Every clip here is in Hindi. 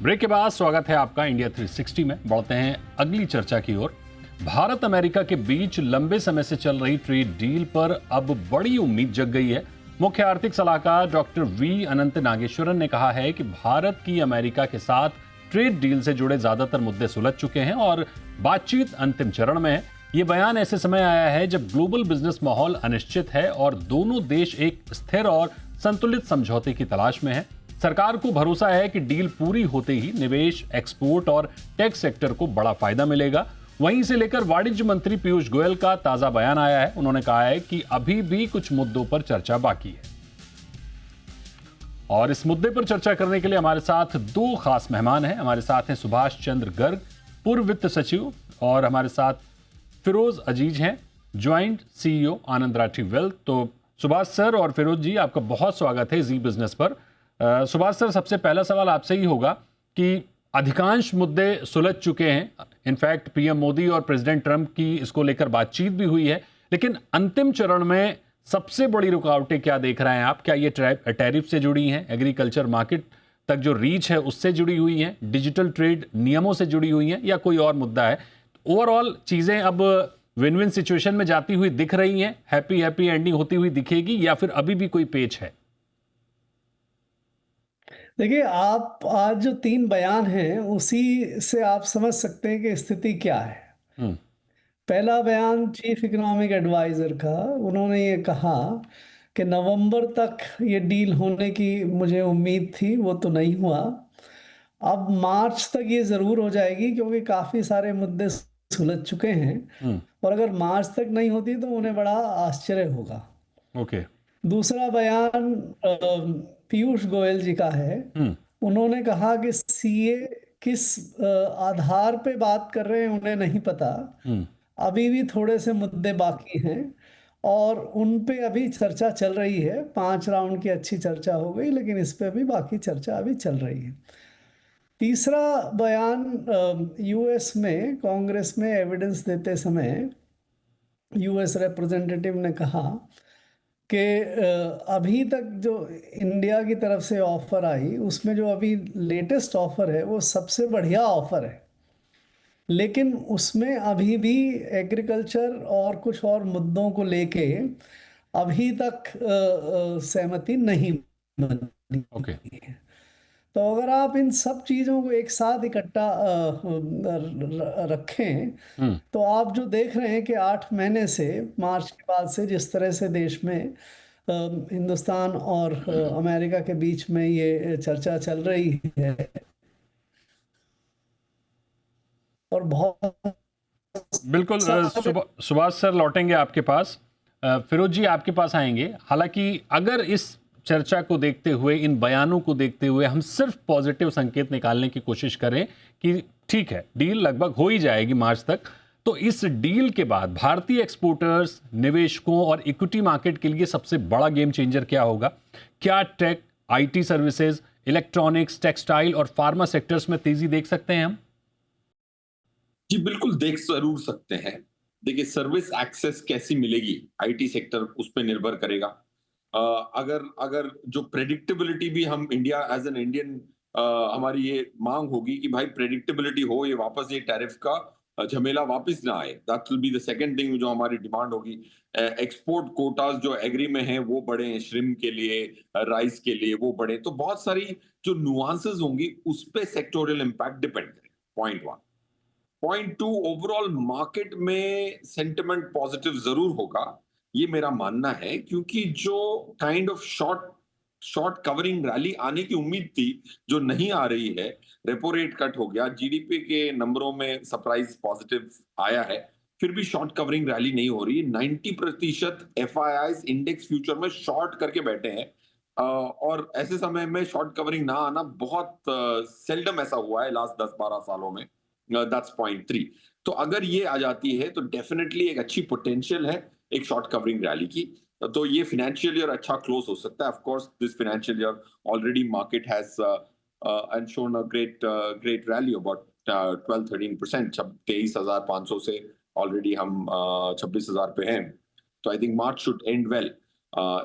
ब्रेक के बाद स्वागत है आपका इंडिया 360 में। बढ़ते हैं अगली चर्चा की ओर। भारत अमेरिका के बीच लंबे समय से चल रही ट्रेड डील पर अब बड़ी उम्मीद जग गई है। मुख्य आर्थिक सलाहकार डॉक्टर वी अनंत नागेश्वरन ने कहा है कि भारत की अमेरिका के साथ ट्रेड डील से जुड़े ज्यादातर मुद्दे सुलझ चुके हैं और बातचीत अंतिम चरण में है। ये बयान ऐसे समय आया है जब ग्लोबल बिजनेस माहौल अनिश्चित है और दोनों देश एक स्थिर और संतुलित समझौते की तलाश में है। सरकार को भरोसा है कि डील पूरी होते ही निवेश, एक्सपोर्ट और टेक सेक्टर को बड़ा फायदा मिलेगा। वहीं से लेकर वाणिज्य मंत्री पीयूष गोयल का ताजा बयान आया है। उन्होंने कहा है कि अभी भी कुछ मुद्दों पर चर्चा बाकी है। और इस मुद्दे पर चर्चा करने के लिए हमारे साथ दो खास मेहमान हैं। हमारे साथ हैं सुभाष चंद्र गर्ग, पूर्व वित्त सचिव, और हमारे साथ फिरोज अजीज हैं, ज्वाइंट सीईओ आनंद राठी वेल्थ। तो सुभाष सर और फिरोज जी, आपका बहुत स्वागत है जी बिजनेस पर। सुभाष सर, सबसे पहला सवाल आपसे ही होगा कि अधिकांश मुद्दे सुलझ चुके हैं। इनफैक्ट पीएम मोदी और प्रेसिडेंट ट्रंप की इसको लेकर बातचीत भी हुई है, लेकिन अंतिम चरण में सबसे बड़ी रुकावटें क्या देख रहे हैं आप? क्या ये टैरिफ से जुड़ी हैं, एग्रीकल्चर मार्केट तक जो रीच है उससे जुड़ी हुई हैं, डिजिटल ट्रेड नियमों से जुड़ी हुई हैं, या कोई और मुद्दा है? ओवरऑल चीजें अब विन विन सिचुएशन में जाती हुई दिख रही हैं, हैप्पी एंडिंग होती हुई दिखेगी, या फिर अभी भी कोई पेच है? देखिए, आप आज जो 3 बयान हैं उसी से आप समझ सकते हैं कि स्थिति क्या है। पहला बयान चीफ इकोनॉमिक एडवाइजर का, उन्होंने ये कहा कि नवंबर तक ये डील होने की मुझे उम्मीद थी, वो तो नहीं हुआ। अब मार्च तक ये ज़रूर हो जाएगी क्योंकि काफ़ी सारे मुद्दे सुलझ चुके हैं, और अगर मार्च तक नहीं होती तो उन्हें बड़ा आश्चर्य होगा। ओके। दूसरा बयान पीयूष गोयल जी का है। उन्होंने कहा कि सीए किस आधार पे बात कर रहे हैं उन्हें नहीं पता, अभी भी थोड़े से मुद्दे बाकी हैं और उन पे अभी चर्चा चल रही है। 5 राउंड की अच्छी चर्चा हो गई, लेकिन इस पे अभी बाकी चर्चा अभी चल रही है। तीसरा बयान, यूएस में कांग्रेस में एविडेंस देते समय यूएस रिप्रेजेंटेटिव ने कहा कि अभी तक जो इंडिया की तरफ से ऑफर आई उसमें जो अभी लेटेस्ट ऑफर है वो सबसे बढ़िया ऑफर है, लेकिन उसमें अभी भी एग्रीकल्चर और कुछ और मुद्दों को लेके अभी तक सहमति नहीं बनी ओके। है। तो अगर आप इन सब चीज़ों को एक साथ इकट्ठा रखें तो आप जो देख रहे हैं कि 8 महीने से, मार्च के बाद से, जिस तरह से देश में हिंदुस्तान और अमेरिका के बीच में ये चर्चा चल रही है, और बहुत बिल्कुल। सुभाष सर लौटेंगे आपके पास। फिरोज जी आपके पास आएंगे। हालांकि अगर इस चर्चा को देखते हुए, इन बयानों को देखते हुए हम सिर्फ पॉजिटिव संकेत निकालने की कोशिश करें कि ठीक है, डील लगभग हो ही जाएगी मार्च तक, तो इस डील के बाद भारतीय एक्सपोर्टर्स, निवेशकों और इक्विटी मार्केट के लिए सबसे बड़ा गेम चेंजर क्या होगा? क्या tech, IT services, electronics, textile और फार्मा सेक्टर्स में तेजी देख सकते हैं हम? जी बिल्कुल, देख जरूर सकते हैं। देखिए, सर्विस एक्सेस कैसी मिलेगी, आईटी सेक्टर उस पर निर्भर करेगा। अगर अगर जो प्रेडिक्टेबिलिटी भी हम इंडिया एज एन इंडियन, हमारी ये मांग होगी कि भाई प्रेडिक्टेबिलिटी हो, ये वापस ये टैरिफ का झमेला वापस ना आए। That will be the second thing जो हमारी डिमांड होगी। एक्सपोर्ट कोटास जो एग्री में हैं वो बढ़े हैं, श्रिम्प के लिए, राइस के लिए वो बढ़े। तो बहुत सारी जो नुआंसेस होंगी उस पे सेक्टोरियल इम्पैक्ट डिपेंड करेगा। पॉइंट 1। पॉइंट 2, ओवरऑल मार्केट में सेंटिमेंट पॉजिटिव जरूर होगा, ये मेरा मानना है, क्योंकि जो kind of short covering rally आने की उम्मीद थी, जो नहीं आ रही है। रेपो रेट कट हो गया, जीडीपी के नंबरों में सरप्राइज पॉजिटिव आया है, फिर भी शॉर्ट कवरिंग रैली नहीं हो रही। 90% एफआईआईज इंडेक्स फ्यूचर में शॉर्ट करके बैठे हैं। और ऐसे समय में शॉर्ट कवरिंग ना आना बहुत सेल्डम ऐसा हुआ है लास्ट 10-12 सालों में। That's point 3। तो अगर ये आ जाती है तो डेफिनेटली एक अच्छी पोटेंशियल है एक शॉर्ट कवरिंग रैली की। तो ये फाइनेंशियल ईयर अच्छा क्लोज हो सकता है। Of course this financial year already market has and shown a great rally about 12-13%। 23,500 से ऑलरेडी हम 26,000 पे हैं। तो I think March should and well,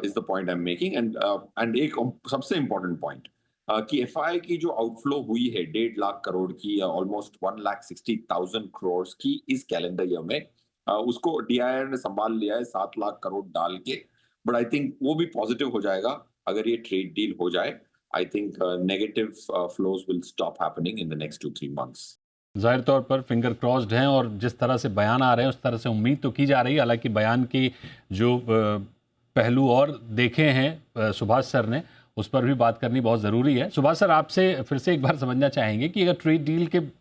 is the point I am making. And एक सबसे इंपॉर्टेंट पॉइंट, कि एफआई की जो आउटफ्लो हुई है 1.5 लाख करोड़ की या ऑलमोस्ट 1,60,000 करोड़ की इस कैलेंडर ईयर में, उसको डीआईआर ने संभाल लिया है 7 लाख करोड़ डाल के। बट आई थिंक वो भी पॉजिटिव हो जाएगा अगर ये ट्रेड डील हो जाए। I think negative flows will stop happening in the next 2-3 months. ज़ाहिर तौर पर फिंगर क्रॉस्ड हैं, और जिस तरह से बयान आ रहे हैं उस तरह से उम्मीद तो की जा रही है। हालांकि बयान के जो पहलू और देखे हैं सुभाष सर ने, उस पर भी बात करनी बहुत ज़रूरी है। सुभाष सर, आपसे फिर से एक बार समझना चाहेंगे कि अगर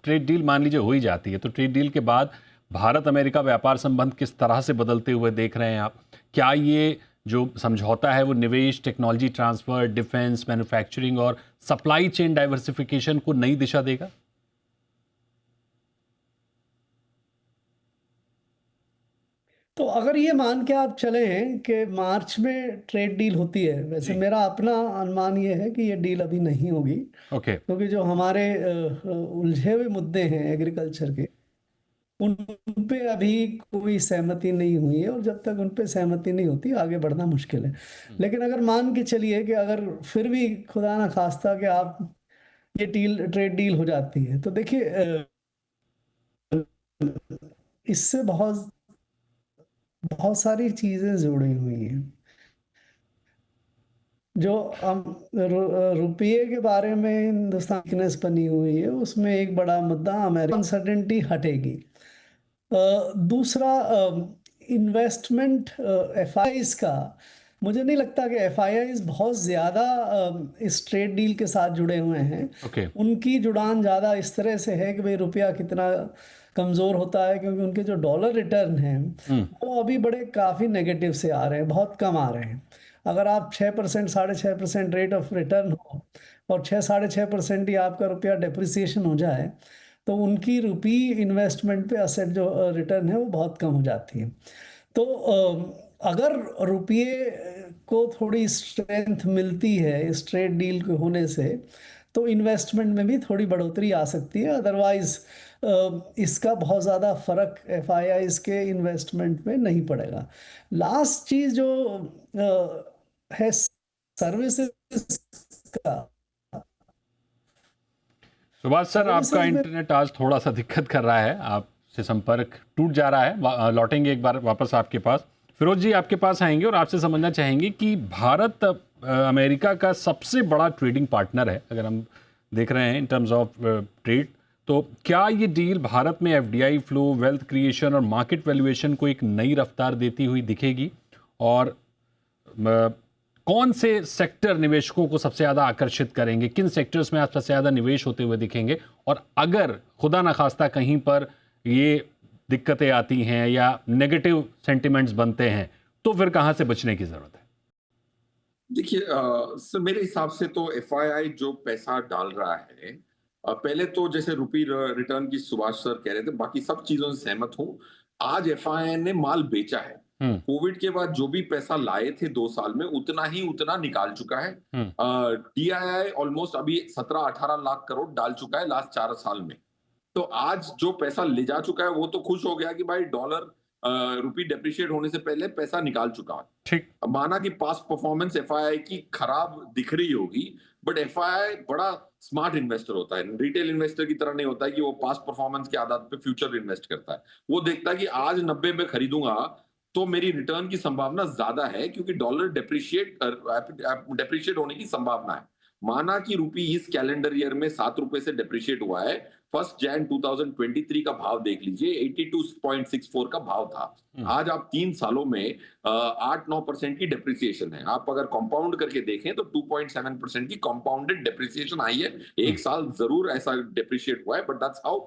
ट्रेड डील मान लीजिए हो ही जाती है, तो ट्रेड डील के बाद भारत अमेरिका व्यापार संबंध किस तरह से बदलते हुए देख रहे हैं आप? क्या ये जो समझौता है वो निवेश, टेक्नोलॉजी ट्रांसफ़र, डिफेंस, मैन्युफैक्चरिंग और सप्लाई चेन डाइवर्सिफिकेशन को नई दिशा देगा? तो अगर ये मान के आप चले हैं कि मार्च में ट्रेड डील होती है, वैसे मेरा अपना अनुमान ये है कि ये डील अभी नहीं होगी, ओके। क्योंकि जो हमारे उलझे हुए मुद्दे हैं एग्रीकल्चर के, उन पे अभी कोई सहमति नहीं हुई है, और जब तक उन पे सहमति नहीं होती आगे बढ़ना मुश्किल है। लेकिन अगर मान के चलिए कि अगर फिर भी खुदा ना खास्ता कि आप ये ट्रेड डील हो जाती है, तो देखिए इससे बहुत बहुत सारी चीजें जुड़ी हुई हैं। जो रुपये के बारे में हिंदुस्तान की वीकनेस बनी हुई है, उसमें एक बड़ा मुद्दा अमेरिकन अनसर्टेनिटी हटेगी। दूसरा, इन्वेस्टमेंट एफआईआईज का, मुझे नहीं लगता कि एफआईआईज बहुत ज़्यादा इस ट्रेड डील के साथ जुड़े हुए हैं। ओके। उनकी जुड़ान ज़्यादा इस तरह से है कि भाई रुपया कितना कमज़ोर होता है, क्योंकि उनके जो डॉलर रिटर्न हैं वो अभी बड़े काफ़ी नेगेटिव से आ रहे हैं, बहुत कम आ रहे हैं। अगर आप 6%, 6.5% रेट ऑफ रिटर्न हो, और 6-6.5% ही आपका रुपया डेप्रिसिएशन हो जाए, तो उनकी रुपी इन्वेस्टमेंट पे असेट जो रिटर्न है वो बहुत कम हो जाती है। तो अगर रुपये को थोड़ी स्ट्रेंथ मिलती है इस ट्रेड डील के होने से, तो इन्वेस्टमेंट में भी थोड़ी बढ़ोतरी आ सकती है। अदरवाइज इसका बहुत ज़्यादा फर्क एफआईआईज के इन्वेस्टमेंट में नहीं पड़ेगा। लास्ट चीज़ जो है सर्विसेज का। सुभाष सर, आपका सर्विसेज में इंटरनेट आज थोड़ा सा दिक्कत कर रहा है, आपसे संपर्क टूट जा रहा है। लौटेंगे एक बार वापस आपके पास। फिरोज जी आपके पास आएंगे और आपसे समझना चाहेंगे कि भारत अमेरिका का सबसे बड़ा ट्रेडिंग पार्टनर है, अगर हम देख रहे हैं इन टर्म्स ऑफ ट्रेड, तो क्या ये डील भारत में एफडीआई फ्लो, वेल्थ क्रिएशन और मार्केट वैल्यूएशन को एक नई रफ्तार देती हुई दिखेगी? और कौन से सेक्टर निवेशकों को सबसे ज़्यादा आकर्षित करेंगे? किन सेक्टर्स में आप सबसे ज़्यादा निवेश होते हुए दिखेंगे? और अगर खुदा न खास्ता कहीं पर ये दिक्कतें आती हैं या नेगेटिव सेंटिमेंट्स बनते हैं, तो फिर कहाँ से बचने की ज़रूरत है? देखिए सर, मेरे हिसाब से तो एफआईआई जो पैसा डाल रहा है, पहले तो जैसे रुपी रिटर्न की सुभाष सर कह रहे थे, बाकी सब चीजों से सहमत हूँ। आज एफआईआई ने माल बेचा है। कोविड के बाद जो भी पैसा लाए थे 2 साल में, उतना निकाल चुका है। डीआईआई ऑलमोस्ट अभी 17-18 लाख करोड़ डाल चुका है लास्ट 4 साल में। तो आज जो पैसा ले जा चुका है वो तो खुश हो गया कि भाई डॉलर रुपी डेप्रिशिएट होने से पहले पैसा निकाल चुका है। ठीक। माना कि पास्ट परफॉर्मेंस एफआईआई की खराब दिख रही होगी, बट एफआईआई बड़ा स्मार्ट इन्वेस्टर होता है। रिटेल इन्वेस्टर की तरह नहीं होता है कि वो पास्ट परफॉर्मेंस के आधार पे फ्यूचर इन्वेस्ट करता है। वो देखता है कि आज 90 में खरीदूंगा तो मेरी रिटर्न की संभावना ज्यादा है, क्योंकि डॉलर डेप्रिशिएट होने की संभावना है। माना कि रुपी इस कैलेंडर ईयर में 7 रुपए से डेप्रिशिएट हुआ है, 1 जनवरी 2023 का भाव देख लीजिए, 82.64 का भाव था। आज आप 3 सालों में 8-9% की डेप्रिसिएशन है। आप अगर कंपाउंड करके देखें तो 2.7% की कंपाउंडेड डेप्रिसिएशन आई है। एक साल जरूर ऐसा डेप्रिशिएट हुआ है, but that's how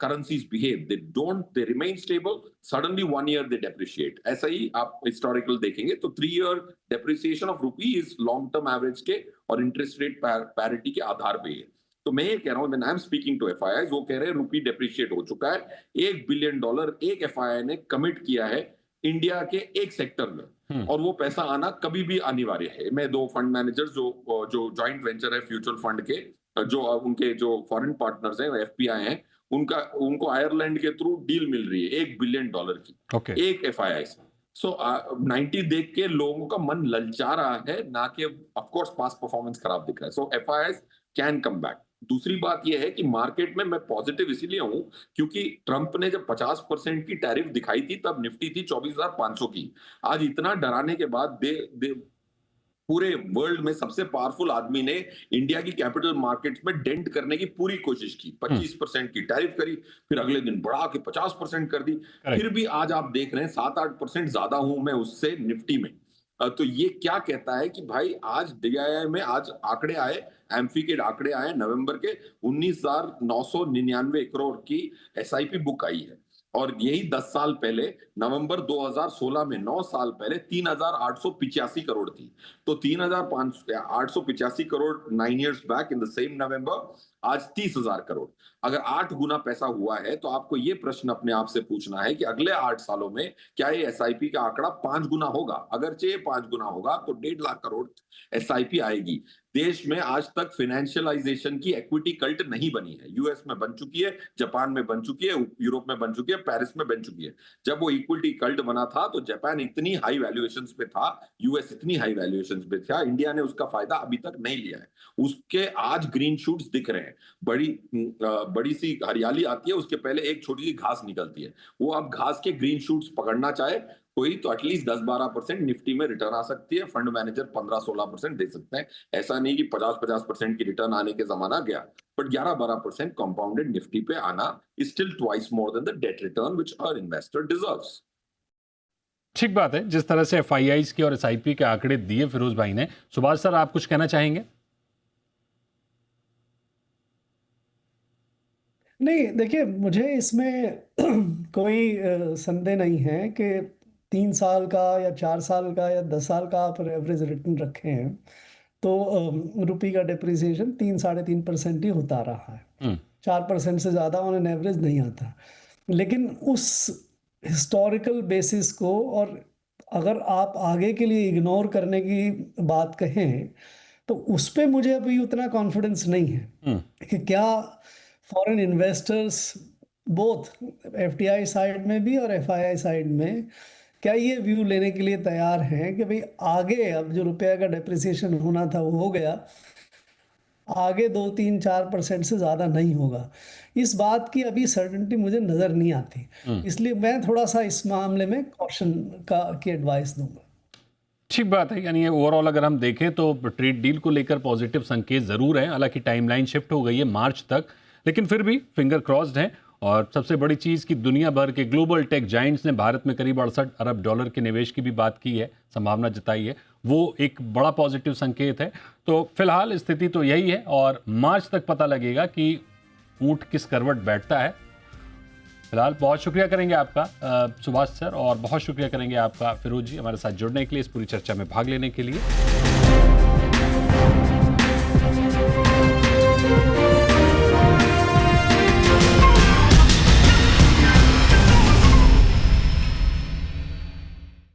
currencies behave. They remain stable. Suddenly 1 year they depreciate. ऐसा ही आप historical देखेंगे तो 3 year depreciation of rupee is long term average के और interest rate parity के आधार पे है। तो मैं ये कह रहा हूँ, when I'm speaking to FIIs, वो कह रहे हैं रुपी डेप्रिशिएट हो चुका है। $1 बिलियन एक FII ने कमिट किया है इंडिया के एक सेक्टर में, और वो पैसा आना कभी भी अनिवार्य है। मैं 2 फंड मैनेजर्स जो जॉइंट वेंचर है फ्यूचर फंड के, जो उनके जो फॉरेन पार्टनर्स हैं, एफपीआई हैं, उनको आयरलैंड के थ्रू डील मिल रही है $1 बिलियन की, एक एफआईआई से। सो 90 देख के लोगों का मन ललचा रहा है, ना कि ऑफ कोर्स पास्ट परफॉर्मेंस खराब दिख रहा है। सो एफआईआईज कैन कम बैक। दूसरी बात यह है कि मार्केट में मैं पॉजिटिव इसीलिए हूं क्योंकि ट्रंप ने जब 50% की टैरिफ दिखाई थी तब निफ्टी थी 24,500 की। आज इतना डराने के बाद दे पूरे वर्ल्ड में सबसे पावरफुल आदमी ने इंडिया की कैपिटल मार्केट्स में डेंट करने की पूरी कोशिश की। 25% की टैरिफ करी, फिर अगले दिन बढ़ा के 50% कर दी। फिर भी आज आप देख रहे हैं 7-8% ज्यादा हूं मैं उससे निफ्टी में। तो ये क्या कहता है कि भाई आज डीआईआई में आज आंकड़े आए, एम्फी के आंकड़े आए नवंबर के 19,999 करोड़ की एसआईपी बुक आई है। और यही 10 साल पहले नवंबर 2016 में 9 साल पहले 3,885 करोड़ थी। तो 3,885 crore 9 years back in the same November, आज 30,000 करोड़। अगर 8 गुना पैसा हुआ है तो आपको ये प्रश्न अपने आप से पूछना है कि अगले 8 सालों में क्या ये एसआईपी का आंकड़ा 5 गुना होगा? अगर चाहिए 5 गुना होगा तो 1.5 लाख करोड़ एसआईपी आएगी। देश में आज तक फाइनेंशियलाइजेशन की इक्विटी कल्ट नहीं बनी है। यूएस में बन चुकी है, जापान में बन चुकी है, यूरोप में बन चुकी है, पेरिस में बन चुकी है। जब वो इक्विटी कल्ट बना था तो जापान इतनी हाई वैल्यूएशंस पे था, यूएस इतनी हाई वैल्यूएशंस पे था, इंडिया ने उसका फायदा अभी तक नहीं लिया है। उसके आज ग्रीन शूट्स दिख रहे हैं। बड़ी सी हरियाली आती है, उसके पहले एक छोटी सी घास निकलती है। वो अब घास के ग्रीन शूट्स पकड़ना चाहे कोई तो एटलीस्ट 10-12% निफ्टी में रिटर्न आ सकती है। फंड मैनेजर 15-16% दे सकते हैं। ऐसा नहीं कि 50-50% की रिटर्न आने के जमाना गया, बट 11-12% कंपाउंडेड निफ्टी पे आना is still twice more than the debt return which our investor deserves. ठीक बात है। जिस तरह से एफआईआईज के और एसआईपी के आंकड़े दिए फिरोज भाई ने, सुभाष सर आप कुछ कहना चाहेंगे? नहीं, देखिए, मुझे इसमें कोई संदेह नहीं है कि 3 साल का या 4 साल का या 10 साल का आप एवरेज रिटर्न रखे हैं तो रुपये का डिप्रिसिएशन 3-3.5% ही होता रहा है। 4% से ज़्यादा ऑन एन एवरेज नहीं आता। लेकिन उस हिस्टोरिकल बेसिस को, और अगर आप आगे के लिए इग्नोर करने की बात कहें तो उस पर मुझे अभी उतना कॉन्फिडेंस नहीं है कि क्या foreign investors both FDI side में भी और एफआईआई साइड में क्या ये व्यू लेने के लिए तैयार हैं कि भाई आगे अब जो रुपये का डेप्रिसिएशन होना था वो हो गया, आगे 2-3-4% से ज़्यादा नहीं होगा। इस बात की अभी सर्टेनिटी मुझे नज़र नहीं आती। इसलिए मैं थोड़ा सा इस मामले में कॉशन की एडवाइस दूंगा। ठीक बात है। यानी ओवरऑल अगर हम देखें तो ट्रेड डील को लेकर पॉजिटिव संकेत जरूर है। हालांकि टाइमलाइन शिफ्ट हो गई है मार्च तक, लेकिन फिर भी फिंगर क्रॉस्ड हैं। और सबसे बड़ी चीज़ कि दुनिया भर के ग्लोबल टेक जाइंट्स ने भारत में करीब 68 अरब डॉलर के निवेश की भी बात की है, संभावना जताई है। वो एक बड़ा पॉजिटिव संकेत है। तो फिलहाल स्थिति तो यही है और मार्च तक पता लगेगा कि ऊंट किस करवट बैठता है। फिलहाल बहुत शुक्रिया करेंगे आपका सुभाष सर, और बहुत शुक्रिया करेंगे आपका फिरोज जी हमारे साथ जुड़ने के लिए, इस पूरी चर्चा में भाग लेने के लिए।